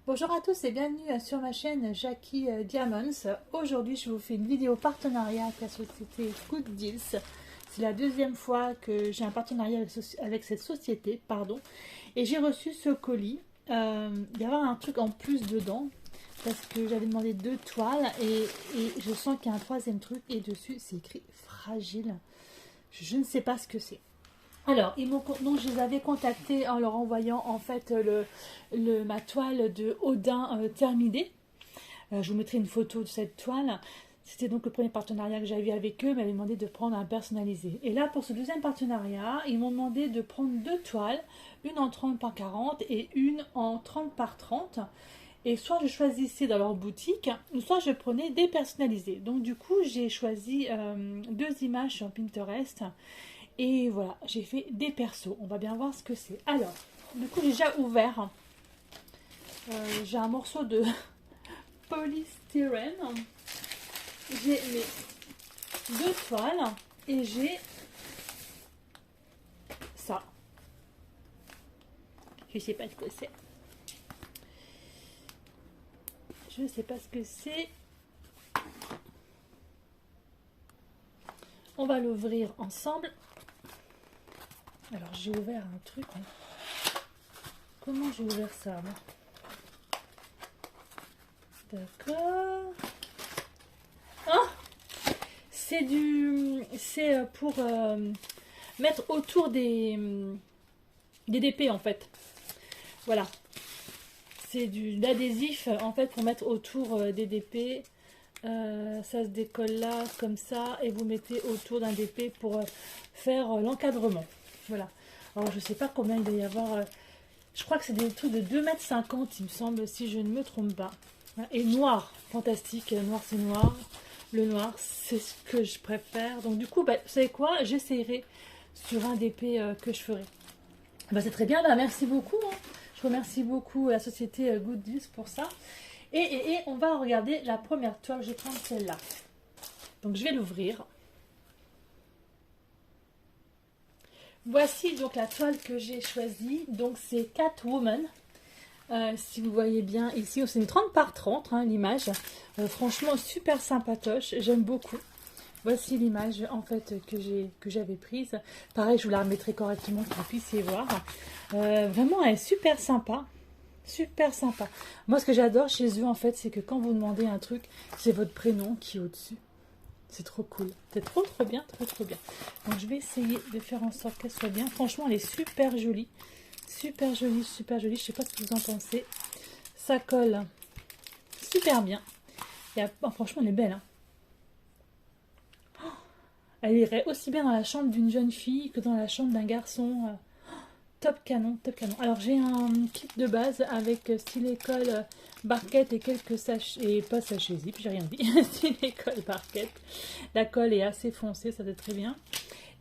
Bonjour à tous et bienvenue sur ma chaîne Jackie Diamonds. Aujourd'hui, je vous fais une vidéo partenariat avec la société Good Deals. C'est la deuxième fois que j'ai un partenariat avec cette société, pardon. Et j'ai reçu ce colis. Il y avait un truc en plus dedans parce que j'avais demandé 2 toiles et je sens qu'il y a un troisième truc et dessus c'est écrit fragile. Je ne sais pas ce que c'est. Alors, donc je les avais contactés en leur envoyant en fait ma toile de Odin terminée. Je vous mettrai une photo de cette toile. C'était donc le premier partenariat que j'avais avec eux. Ils m'avaient demandé de prendre un personnalisé. Et là, pour ce deuxième partenariat, ils m'ont demandé de prendre 2 toiles, une en 30 par 40 et une en 30 par 30. Et soit je choisissais dans leur boutique, ou soit je prenais des personnalisés. Donc du coup, j'ai choisi 2 images sur Pinterest. Et voilà, j'ai fait des persos. On va bien voir ce que c'est. Alors, du coup, j'ai déjà ouvert. J'ai un morceau de polystyrène. J'ai mes 2 toiles. Et j'ai ça. Je sais pas ce que c'est. Je sais pas ce que c'est. On va l'ouvrir ensemble. Alors, j'ai ouvert un truc. Comment j'ai ouvert ça, moi? D'accord. Oh, c'est pour mettre autour des DP en fait. Voilà. C'est de l'adhésif en fait pour mettre autour des DP. Ça se décolle là comme ça et vous mettez autour d'un DP pour faire l'encadrement. Voilà. Alors je sais pas combien il doit y avoir. Je crois que c'est des trucs de 2,50 m il me semble si je ne me trompe pas. Et noir, fantastique. Noir c'est noir. Le noir c'est ce que je préfère. Donc du coup, bah, vous savez quoi? J'essayerai sur un DP que je ferai. Bah, c'est très bien, bah, merci beaucoup. Hein. Je remercie beaucoup la société Good Deals pour ça. Et on va regarder la première toile. Je vais prendre celle-là. Donc je vais l'ouvrir. Voici donc la toile que j'ai choisie. Donc c'est Catwoman. Si vous voyez bien ici, c'est une 30 par 30 hein, l'image. Franchement super sympatoche. J'aime beaucoup. Voici l'image en fait que j'avais prise. Pareil, je vous la remettrai correctement pour que vous puissiez voir. Vraiment, elle est super sympa. Super sympa. Moi, ce que j'adore chez eux, en fait, c'est que quand vous demandez un truc, c'est votre prénom qui est au-dessus. C'est trop cool. C'est trop, trop bien, trop, trop bien. Donc, je vais essayer de faire en sorte qu'elle soit bien. Franchement, elle est super jolie. Super jolie, super jolie. Je sais pas ce que vous en pensez. Ça colle super bien. Oh, franchement, elle est belle. Hein. Elle irait aussi bien dans la chambre d'une jeune fille que dans la chambre d'un garçon. Top canon, top canon. Alors j'ai un kit de base avec stylet colle barquette et quelques sachets, et pas sachets zip, j'ai rien dit, stylet colle barquette. La colle est assez foncée, ça va très bien.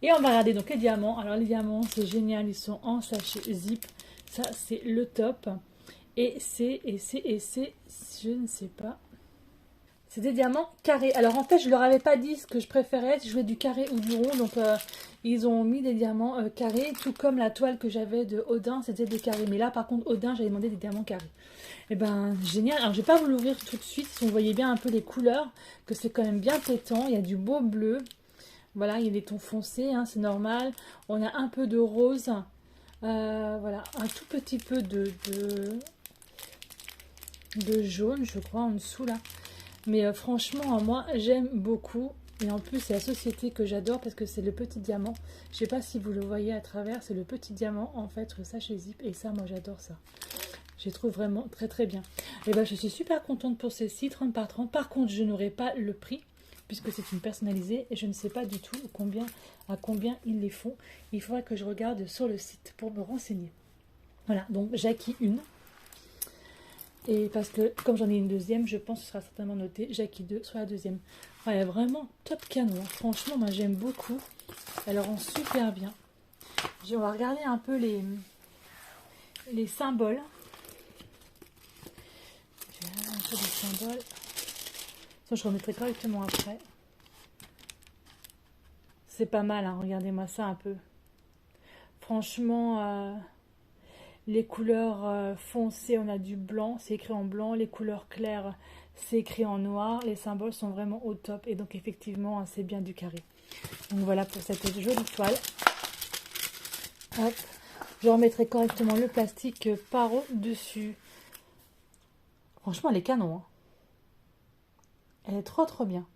Et on va regarder donc les diamants. Alors les diamants c'est génial, ils sont en sachet zip, ça c'est le top. Et c'est, je ne sais pas. C'est des diamants carrés. Alors en fait, je leur avais pas dit ce que je préférais, si je voulais du carré ou du rond. Donc ils ont mis des diamants carrés, tout comme la toile que j'avais de Odin, c'était des carrés. Mais là, par contre, Odin, j'avais demandé des diamants carrés. Et ben génial. Alors je vais pas vous l'ouvrir tout de suite, si vous voyez bien un peu les couleurs, que c'est quand même bien pétant. Il y a du beau bleu. Voilà, il y a des tons foncés, hein, c'est normal. On a un peu de rose. Voilà, un tout petit peu de jaune, je crois, en dessous là. Mais franchement, moi, j'aime beaucoup. Et en plus, c'est la société que j'adore parce que c'est le petit diamant. Je sais pas si vous le voyez à travers. C'est le petit diamant, en fait, le sachet zip. Et ça, moi, j'adore ça. Je les trouve vraiment très, très bien. Et ben, je suis super contente pour celle-ci, 30 par 30. Par contre, je n'aurai pas le prix puisque c'est une personnalisée. Et je ne sais pas du tout à combien ils les font. Il faudrait que je regarde sur le site pour me renseigner. Voilà, donc Jackie 1. Et parce que comme j'en ai une deuxième, je pense que ce sera certainement noté Jackie 2 sur la deuxième. Ouais, vraiment top canon. Franchement, moi j'aime beaucoup. Elle rend super bien. On va regarder un peu les symboles. Je vais regarder un peu les symboles. Ça, je remettrai correctement après. C'est pas mal, hein. Regardez-moi ça un peu. Franchement, Les couleurs foncées, on a du blanc, c'est écrit en blanc. Les couleurs claires, c'est écrit en noir. Les symboles sont vraiment au top. Et donc effectivement, c'est bien du carré. Donc voilà pour cette jolie toile. Hop. Je remettrai correctement le plastique par au-dessus. Franchement, elle est canon. Hein. Elle est trop trop bien.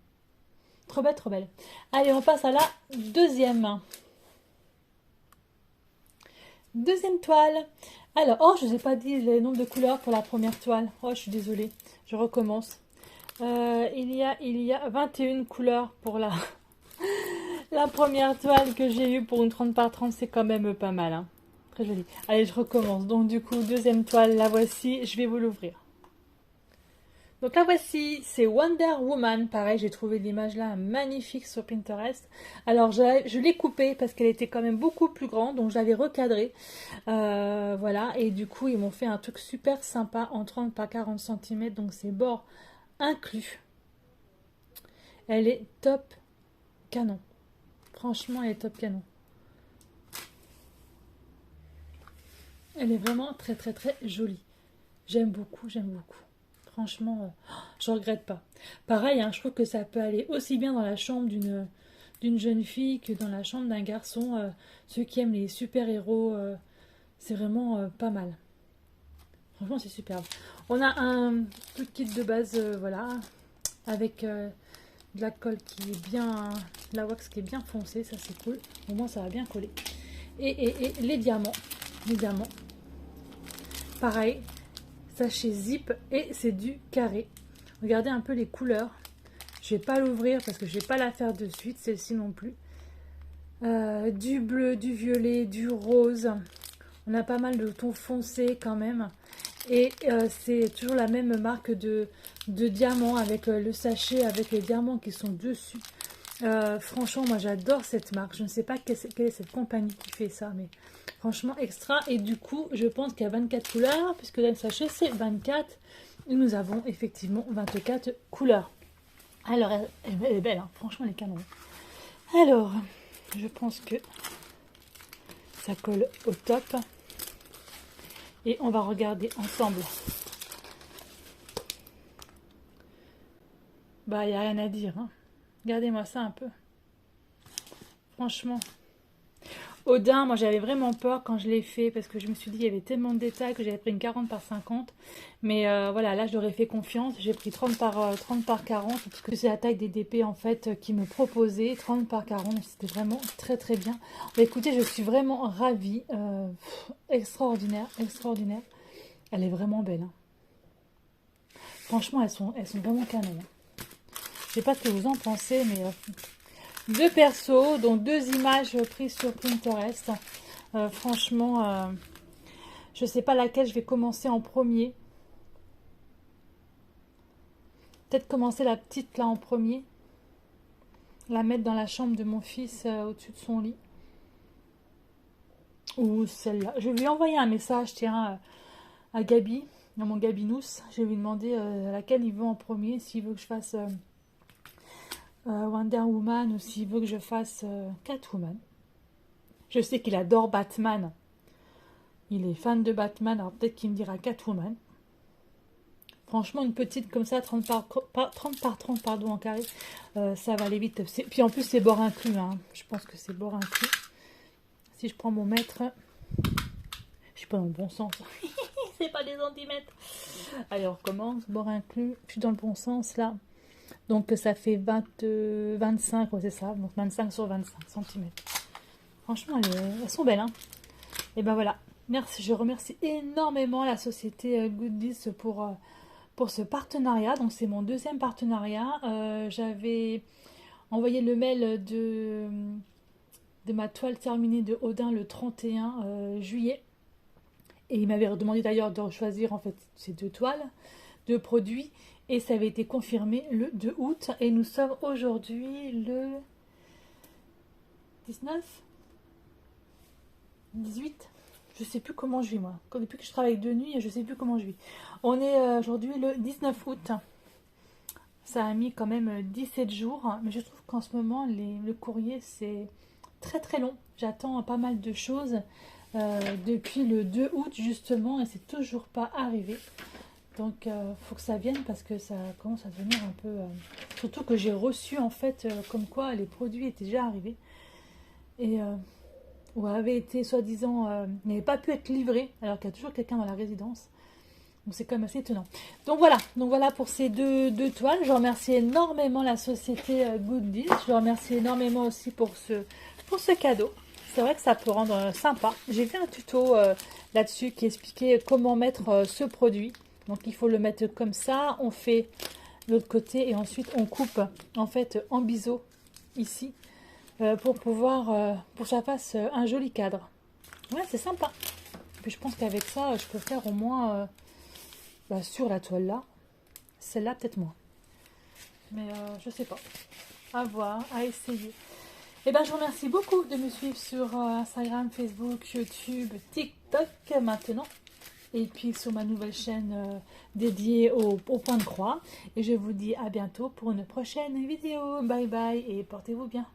Trop belle, trop belle. Allez, on passe à la deuxième. Deuxième toile. Alors, oh, je ne vous ai pas dit le nombre de couleurs pour la première toile. Oh, je suis désolée. Je recommence. Il y a 21 couleurs pour la, la première toile que j'ai eue pour une 30 par 30. C'est quand même pas mal. Hein. Très joli. Allez, je recommence. Donc, du coup, deuxième toile, la voici. Je vais vous l'ouvrir. Donc la voici, c'est Wonder Woman. Pareil, j'ai trouvé l'image là magnifique sur Pinterest. Alors je l'ai coupée parce qu'elle était quand même beaucoup plus grande, donc je l'avais recadrée. Voilà, et du coup ils m'ont fait un truc super sympa en 30 par 40 cm, donc c'est bord inclus. Elle est top canon. Franchement, elle est top canon. Elle est vraiment très très très jolie. J'aime beaucoup, j'aime beaucoup. Franchement, je regrette pas. Pareil, hein, je trouve que ça peut aller aussi bien dans la chambre d'une jeune fille que dans la chambre d'un garçon. Ceux qui aiment les super-héros, c'est vraiment pas mal. Franchement, c'est superbe. On a un tout kit de base, voilà, avec de la colle qui est bien, la wax qui est bien foncée, ça c'est cool. Au moins, ça va bien coller. Et les diamants, pareil. Sachet zip et c'est du carré. Regardez un peu les couleurs. Je vais pas l'ouvrir parce que je vais pas la faire de suite, celle-ci non plus. Du bleu, du violet, du rose. On a pas mal de tons foncés quand même. Et c'est toujours la même marque de diamants avec le sachet avec les diamants qui sont dessus. Franchement, moi j'adore cette marque. Je ne sais pas quelle est cette compagnie qui fait ça, mais franchement extra. Et du coup, je pense qu'il y a 24 couleurs, puisque dans le sachet c'est 24. Et nous avons effectivement 24 couleurs. Alors, elle est belle, hein. Franchement, elle est canon. Alors, je pense que ça colle au top. Et on va regarder ensemble. Bah, il n'y a rien à dire, hein. Regardez-moi ça un peu. Franchement. Odin, moi j'avais vraiment peur quand je l'ai fait parce que je me suis dit il y avait tellement de détails que j'avais pris une 40 par 50. Mais voilà, là je leur ai fait confiance. J'ai pris 30 par 40 parce que c'est la taille des DP en fait qui me proposait. 30 par 40, c'était vraiment très très bien. Bah, écoutez, je suis vraiment ravie. Extraordinaire, extraordinaire. Elle est vraiment belle. Hein. Franchement, elles sont vraiment canon. Hein. Je sais pas ce que vous en pensez, mais... deux persos, dont deux images prises sur Pinterest. Franchement, je ne sais pas laquelle je vais commencer en premier. Peut-être commencer la petite là en premier. La mettre dans la chambre de mon fils au-dessus de son lit. Ou celle-là. Je vais lui envoyer un message, tiens, à Gabi, à mon Gabinous. Je vais lui demander laquelle il veut en premier, s'il veut que je fasse... Wonder Woman ou s'il veut que je fasse Catwoman. Je sais qu'il adore Batman. Il est fan de Batman, alors peut-être qu'il me dira Catwoman. Franchement, une petite comme ça, 30 par 30 pardon, en carré, ça va aller vite. Puis en plus, c'est bord inclus. Hein. Je pense que c'est bord inclus. Si je prends mon mètre, je suis pas dans le bon sens. C'est pas des centimètres. Allez, on recommence. Bord inclus. Je suis dans le bon sens là. Donc ça fait 25, ouais, c'est ça, donc 25 sur 25 cm. Franchement, elles sont belles. Hein. Et ben voilà, merci, je remercie énormément la société Goodies pour ce partenariat. Donc c'est mon deuxième partenariat. J'avais envoyé le mail de ma toile terminée de Odin le 31 juillet. Et il m'avait demandé d'ailleurs de choisir en fait ces deux toiles, deux produits. Et ça avait été confirmé le 2 août. Et nous sommes aujourd'hui le 19 18. Je sais plus comment je vis moi. Depuis que je travaille de nuit, je sais plus comment je vis. On est aujourd'hui le 19 août. Ça a mis quand même 17 jours. Mais je trouve qu'en ce moment, le courrier, c'est très très long. J'attends pas mal de choses. depuis le 2 août justement et c'est toujours pas arrivé. Donc faut que ça vienne parce que ça commence à devenir un peu... surtout que j'ai reçu en fait comme quoi les produits étaient déjà arrivés. Et ou avaient été soi-disant... n'avaient pas pu être livrés alors qu'il y a toujours quelqu'un dans la résidence. Donc c'est quand même assez étonnant. Donc voilà pour ces deux toiles. Je remercie énormément la société Good Deals. Je remercie énormément aussi pour ce cadeau. C'est vrai que ça peut rendre sympa. J'ai vu un tuto là-dessus qui expliquait comment mettre ce produit. Donc il faut le mettre comme ça. On fait l'autre côté et ensuite on coupe en fait en biseau ici pour pouvoir pour que ça fasse un joli cadre. Ouais, c'est sympa. Puis je pense qu'avec ça, je peux faire au moins sur la toile là. Celle-là peut-être moins. Mais je sais pas. À voir, à essayer. Et je vous remercie beaucoup de me suivre sur Instagram, Facebook, YouTube, TikTok maintenant. Et puis sur ma nouvelle chaîne dédiée au point de croix. Et je vous dis à bientôt pour une prochaine vidéo. Bye bye et portez-vous bien.